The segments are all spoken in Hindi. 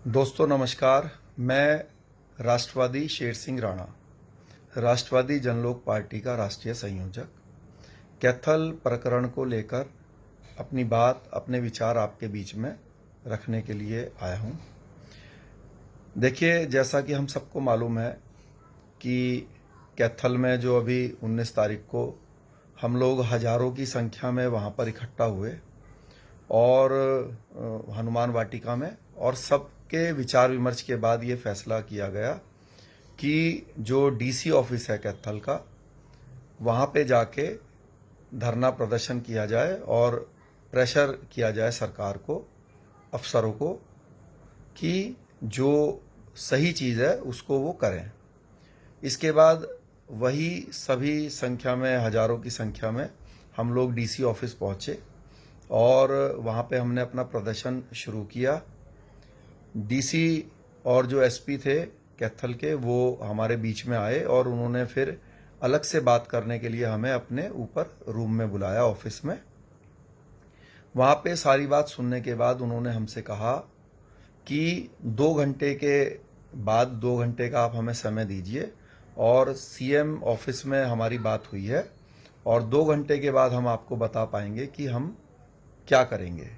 दोस्तों नमस्कार। मैं राष्ट्रवादी शेर सिंह राणा, राष्ट्रवादी जनलोक पार्टी का राष्ट्रीय संयोजक, कैथल प्रकरण को लेकर अपनी बात, अपने विचार आपके बीच में रखने के लिए आया हूं। देखिए, जैसा कि हम सबको मालूम है कि कैथल में जो अभी 19 तारीख को हम लोग हजारों की संख्या में वहां पर इकट्ठा हुए और हनुमान वाटिका में, और सबके विचार विमर्श के बाद ये फैसला किया गया कि जो डीसी ऑफिस है कैथल का, वहाँ पे जाके धरना प्रदर्शन किया जाए और प्रेशर किया जाए सरकार को, अफसरों को, कि जो सही चीज़ है उसको वो करें। इसके बाद वही सभी संख्या में, हजारों की संख्या में हम लोग डीसी ऑफिस पहुँचे और वहाँ पे हमने अपना प्रदर्शन शुरू किया। डीसी और जो एसपी थे कैथल के, वो हमारे बीच में आए और उन्होंने फिर अलग से बात करने के लिए हमें अपने ऊपर रूम में बुलाया, ऑफिस में। वहाँ पे सारी बात सुनने के बाद उन्होंने हमसे कहा कि 2 घंटे के बाद, 2 घंटे का आप हमें समय दीजिए और सीएम ऑफिस में हमारी बात हुई है और 2 घंटे के बाद हम आपको बता पाएंगे कि हम क्या करेंगे।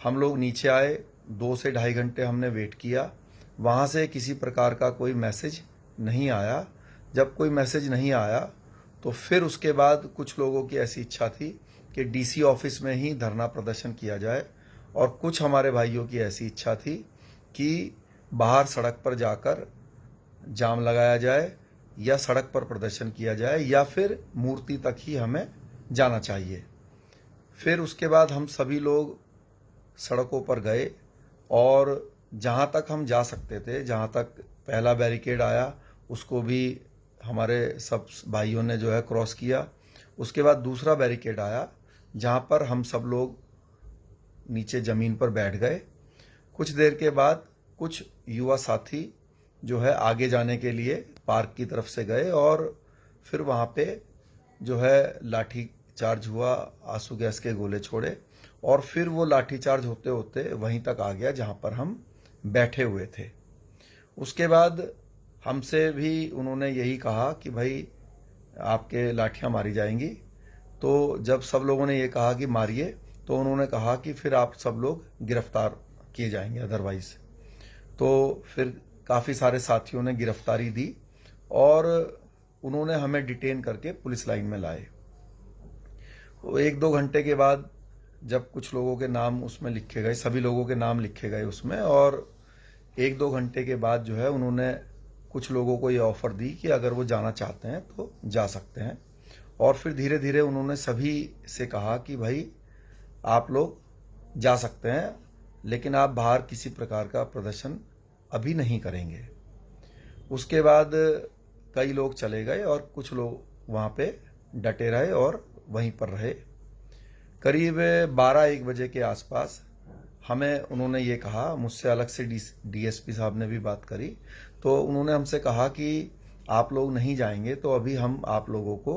हम लोग नीचे आए, 2 से ढाई घंटे हमने वेट किया। वहाँ से किसी प्रकार का कोई मैसेज नहीं आया। जब कोई मैसेज नहीं आया तो फिर उसके बाद कुछ लोगों की ऐसी इच्छा थी कि डीसी ऑफिस में ही धरना प्रदर्शन किया जाए, और कुछ हमारे भाइयों की ऐसी इच्छा थी कि बाहर सड़क पर जाकर जाम लगाया जाए या सड़क पर प्रदर्शन किया जाए या फिर मूर्ति तक ही हमें जाना चाहिए। फिर उसके बाद हम सभी लोग सड़कों पर गए और जहाँ तक हम जा सकते थे, जहाँ तक पहला बैरिकेड आया उसको भी हमारे सब भाइयों ने जो है क्रॉस किया। उसके बाद दूसरा बैरिकेड आया जहाँ पर हम सब लोग नीचे ज़मीन पर बैठ गए। कुछ देर के बाद कुछ युवा साथी जो है आगे जाने के लिए पार्क की तरफ से गए और फिर वहाँ पे जो है लाठी चार्ज हुआ, आंसू गैस के गोले छोड़े और फिर वो लाठी चार्ज होते होते वहीं तक आ गया जहाँ पर हम बैठे हुए थे। उसके बाद हमसे भी उन्होंने यही कहा कि भाई आपके लाठियाँ मारी जाएंगी। तो जब सब लोगों ने ये कहा कि मारिए, तो उन्होंने कहा कि फिर आप सब लोग गिरफ्तार किए जाएंगे अदरवाइज। तो फिर काफ़ी सारे साथियों ने गिरफ्तारी दी और उन्होंने हमें डिटेन करके पुलिस लाइन में लाए। 1-2 घंटे के बाद जब कुछ लोगों के नाम उसमें लिखे गए, सभी लोगों के नाम लिखे गए उसमें, और 1-2 घंटे के बाद जो है उन्होंने कुछ लोगों को ये ऑफर दी कि अगर वो जाना चाहते हैं तो जा सकते हैं। और फिर धीरे धीरे उन्होंने सभी से कहा कि भाई आप लोग जा सकते हैं, लेकिन आप बाहर किसी प्रकार का प्रदर्शन अभी नहीं करेंगे। उसके बाद कई लोग चले गए और कुछ लोग वहाँ पे डटे रहे और वहीं पर रहे। करीब 12-1 बजे के आसपास हमें उन्होंने ये कहा, मुझसे अलग से डीएसपी साहब ने भी बात करी, तो उन्होंने हमसे कहा कि आप लोग नहीं जाएंगे तो अभी हम आप लोगों को,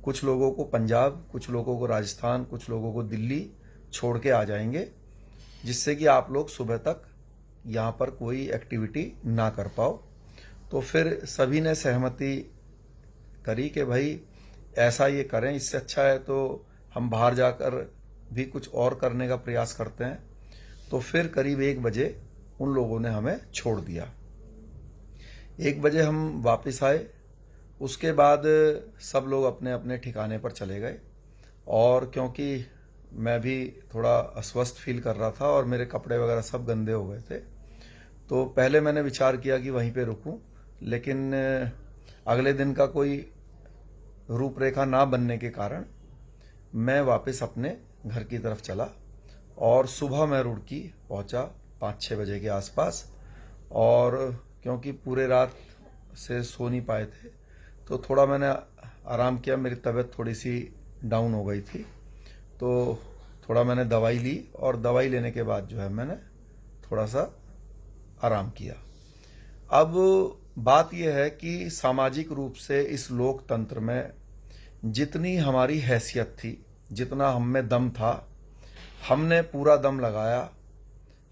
कुछ लोगों को पंजाब, कुछ लोगों को राजस्थान, कुछ लोगों को दिल्ली छोड़ के आ जाएंगे, जिससे कि आप लोग सुबह तक यहाँ पर कोई एक्टिविटी ना कर पाओ। तो फिर सभी ने सहमति करी कि भाई ऐसा ये करें, इससे अच्छा है तो हम बाहर जाकर भी कुछ और करने का प्रयास करते हैं। तो फिर करीब 1 बजे उन लोगों ने हमें छोड़ दिया। 1 बजे हम वापस आए। उसके बाद सब लोग अपने अपने ठिकाने पर चले गए, और क्योंकि मैं भी थोड़ा अस्वस्थ फील कर रहा था और मेरे कपड़े वगैरह सब गंदे हो गए थे, तो पहले मैंने विचार किया कि वहीं पे रुकूं, लेकिन अगले दिन का कोई रूपरेखा ना बनने के कारण मैं वापस अपने घर की तरफ चला और सुबह मैं रुड़की पहुंचा 5-6 बजे के आसपास। और क्योंकि पूरे रात से सो नहीं पाए थे तो थोड़ा मैंने आराम किया, मेरी तबीयत थोड़ी सी डाउन हो गई थी, तो थोड़ा मैंने दवाई ली और दवाई लेने के बाद जो है मैंने थोड़ा सा आराम किया। अब बात यह है कि सामाजिक रूप से इस लोकतंत्र में जितनी हमारी हैसियत थी, जितना हम में दम था, हमने पूरा दम लगाया।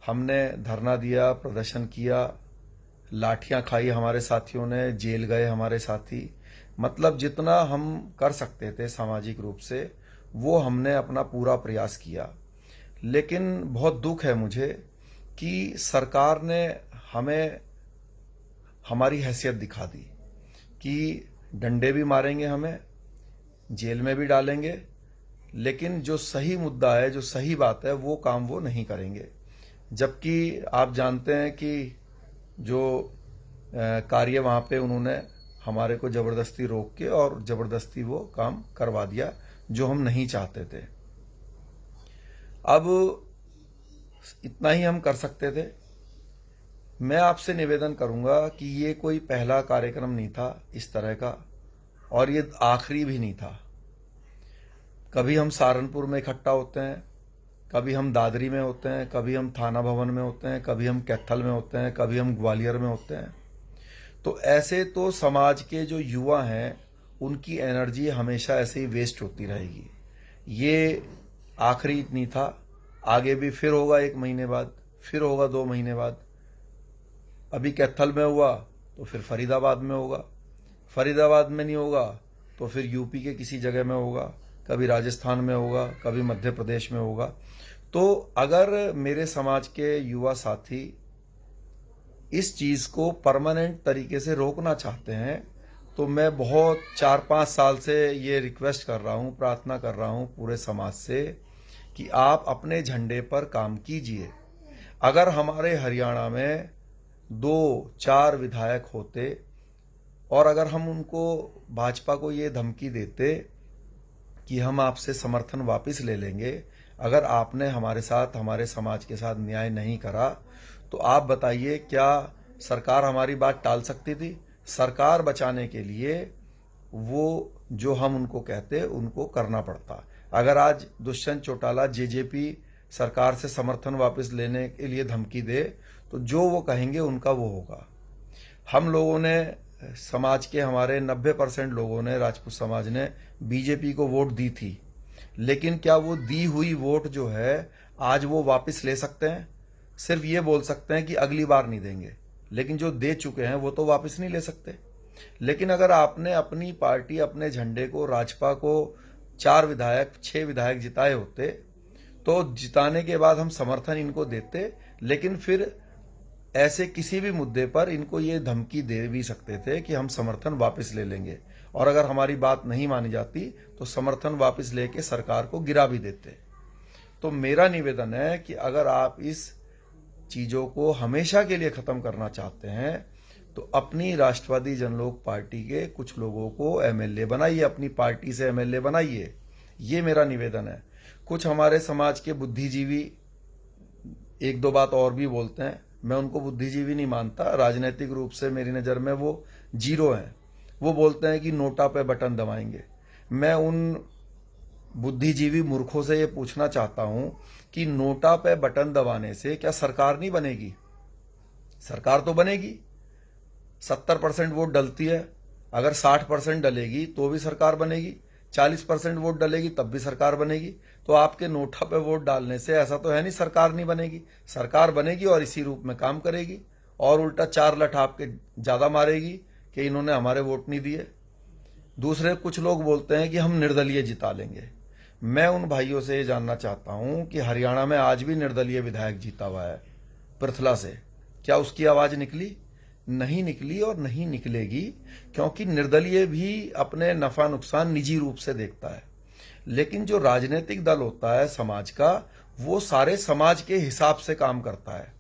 हमने धरना दिया, प्रदर्शन किया, लाठियां खाई हमारे साथियों ने, जेल गए हमारे साथी। मतलब जितना हम कर सकते थे सामाजिक रूप से वो हमने अपना पूरा प्रयास किया। लेकिन बहुत दुख है मुझे कि सरकार ने हमें हमारी हैसियत दिखा दी कि डंडे भी मारेंगे, हमें जेल में भी डालेंगे, लेकिन जो सही मुद्दा है, जो सही बात है, वो काम वो नहीं करेंगे। जबकि आप जानते हैं कि जो कार्य वहाँ पे उन्होंने हमारे को ज़बरदस्ती रोक के और ज़बरदस्ती वो काम करवा दिया जो हम नहीं चाहते थे। अब इतना ही हम कर सकते थे। मैं आपसे निवेदन करूंगा कि ये कोई पहला कार्यक्रम नहीं था इस तरह का, और ये आखिरी भी नहीं था। कभी हम सहारनपुर में इकट्ठा होते हैं, कभी हम दादरी में होते हैं, कभी हम थाना भवन में होते हैं, कभी हम कैथल में होते हैं, कभी हम ग्वालियर में होते हैं। तो ऐसे तो समाज के जो युवा हैं उनकी एनर्जी हमेशा ऐसे ही वेस्ट होती रहेगी। ये आखिरी नहीं था, आगे भी फिर होगा 1 महीने बाद, फिर होगा 2 महीने बाद। अभी कैथल में हुआ तो फिर फरीदाबाद में होगा, फरीदाबाद में नहीं होगा तो फिर यूपी के किसी जगह में होगा, कभी राजस्थान में होगा, कभी मध्य प्रदेश में होगा। तो अगर मेरे समाज के युवा साथी इस चीज को परमानेंट तरीके से रोकना चाहते हैं तो मैं बहुत 4-5 साल से ये रिक्वेस्ट कर रहा हूँ, प्रार्थना कर रहा हूँ पूरे समाज से कि आप अपने झंडे पर काम कीजिए। अगर हमारे हरियाणा में 2-4 विधायक होते और अगर हम उनको भाजपा को ये धमकी देते कि हम आपसे समर्थन वापस ले लेंगे अगर आपने हमारे साथ, हमारे समाज के साथ न्याय नहीं करा, तो आप बताइए क्या सरकार हमारी बात टाल सकती थी? सरकार बचाने के लिए वो जो हम उनको कहते उनको करना पड़ता। अगर आज दुष्यंत चौटाला जेजेपी सरकार से समर्थन वापस लेने के लिए धमकी दे तो जो वो कहेंगे उनका वो होगा। हम लोगों ने, समाज के हमारे 90% लोगों ने, राजपूत समाज ने बीजेपी को वोट दी थी, लेकिन क्या वो दी हुई वोट जो है आज वो वापस ले सकते हैं? सिर्फ ये बोल सकते हैं कि अगली बार नहीं देंगे, लेकिन जो दे चुके हैं वो तो वापस नहीं ले सकते। लेकिन अगर आपने अपनी पार्टी, अपने झंडे को, राजपा को 4 विधायक, 6 विधायक जिताए होते तो जिताने के बाद हम समर्थन इनको देते, लेकिन फिर ऐसे किसी भी मुद्दे पर इनको ये धमकी दे भी सकते थे कि हम समर्थन वापस ले लेंगे, और अगर हमारी बात नहीं मानी जाती तो समर्थन वापस लेके सरकार को गिरा भी देते। तो मेरा निवेदन है कि अगर आप इस चीजों को हमेशा के लिए खत्म करना चाहते हैं तो अपनी राष्ट्रवादी जनलोक पार्टी के कुछ लोगों को एमएलए बनाइए, अपनी पार्टी से एमएलए बनाइए। ये मेरा निवेदन है। कुछ हमारे समाज के बुद्धिजीवी 1-2 बात और भी बोलते हैं, मैं उनको बुद्धिजीवी नहीं मानता, राजनीतिक रूप से मेरी नज़र में वो जीरो हैं। वो बोलते हैं कि नोटा पे बटन दबाएंगे। मैं उन बुद्धिजीवी मूर्खों से ये पूछना चाहता हूं कि नोटा पे बटन दबाने से क्या सरकार नहीं बनेगी? सरकार तो बनेगी। 70% वोट डलती है, अगर 60% डलेगी तो भी सरकार बनेगी, 40% वोट डलेगी तब भी सरकार बनेगी। तो आपके नोटा पे वोट डालने से ऐसा तो है नहीं सरकार नहीं बनेगी। सरकार बनेगी और इसी रूप में काम करेगी, और उल्टा 4 लठ आपके ज्यादा मारेगी कि इन्होंने हमारे वोट नहीं दिए। दूसरे कुछ लोग बोलते हैं कि हम निर्दलीय जिता लेंगे। मैं उन भाइयों से ये जानना चाहता हूं कि हरियाणा में आज भी निर्दलीय विधायक जीता हुआ है पृथला से, क्या उसकी आवाज निकली? नहीं निकली और नहीं निकलेगी, क्योंकि निर्दलीय भी अपने नफा नुकसान निजी रूप से देखता है। लेकिन जो राजनीतिक दल होता है समाज का, वो सारे समाज के हिसाब से काम करता है।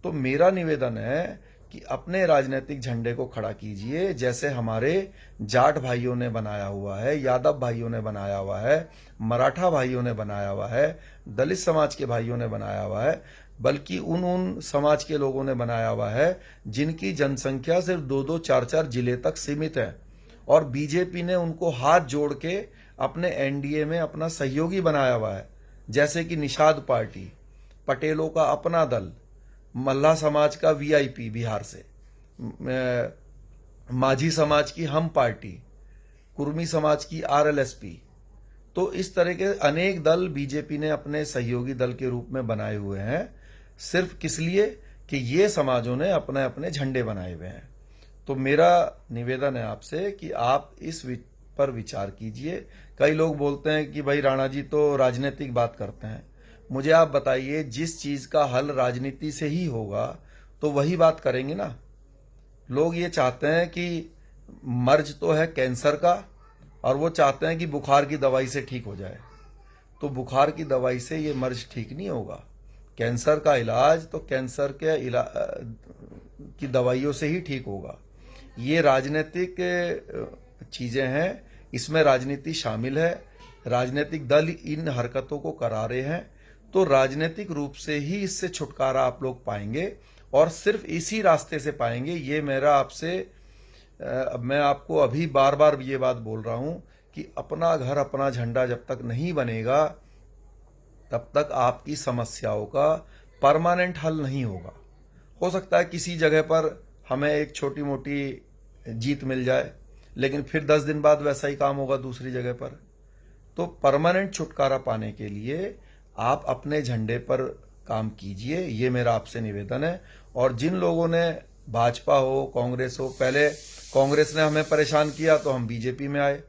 तो मेरा निवेदन है कि अपने राजनीतिक झंडे को खड़ा कीजिए, जैसे हमारे जाट भाइयों ने बनाया हुआ है, यादव भाइयों ने बनाया हुआ है, मराठा भाइयों ने बनाया हुआ है, दलित समाज के भाइयों ने बनाया हुआ है, बल्कि उन समाज के लोगों ने बनाया हुआ है जिनकी जनसंख्या सिर्फ 2-2, 4-4 जिले तक सीमित है, और बीजेपी ने उनको हाथ जोड़ के अपने एनडीए में अपना सहयोगी बनाया हुआ है। जैसे कि निषाद पार्टी, पटेलों का अपना दल, मल्ला समाज का वीआईपी बिहार से, माझी समाज की हम पार्टी, कुर्मी समाज की आरएलएसपी। तो इस तरह के अनेक दल बीजेपी ने अपने सहयोगी दल के रूप में बनाए हुए हैं। सिर्फ किस लिए कि ये समाजों ने अपने अपने झंडे बनाए हुए हैं। तो मेरा निवेदन है आपसे कि आप इस पर विचार कीजिए। कई लोग बोलते हैं कि भाई राणा जी तो राजनीतिक बात करते हैं। मुझे आप बताइए, जिस चीज का हल राजनीति से ही होगा तो वही बात करेंगे ना। लोग ये चाहते हैं कि मर्ज तो है कैंसर का, और वो चाहते हैं कि बुखार की दवाई से ठीक हो जाए। तो बुखार की दवाई से ये मर्ज ठीक नहीं होगा। कैंसर का इलाज तो कैंसर के की दवाइयों से ही ठीक होगा। ये राजनीतिक चीजें हैं, इसमें राजनीति शामिल है। राजनीतिक दल इन हरकतों को करा रहे हैं, तो राजनीतिक रूप से ही इससे छुटकारा आप लोग पाएंगे, और सिर्फ इसी रास्ते से पाएंगे। ये मेरा आपसे मैं आपको अभी बार बार ये बात बोल रहा हूं कि अपना घर अपना झंडा जब तक नहीं बनेगा तब तक आपकी समस्याओं का परमानेंट हल नहीं होगा। हो सकता है किसी जगह पर हमें एक छोटी मोटी जीत मिल जाए, लेकिन फिर 10 दिन बाद वैसा ही काम होगा दूसरी जगह पर। तो परमानेंट छुटकारा पाने के लिए आप अपने झंडे पर काम कीजिए, ये मेरा आपसे निवेदन है। और जिन लोगों ने भाजपा हो कांग्रेस हो, पहले कांग्रेस ने हमें परेशान किया तो हम बीजेपी में आए,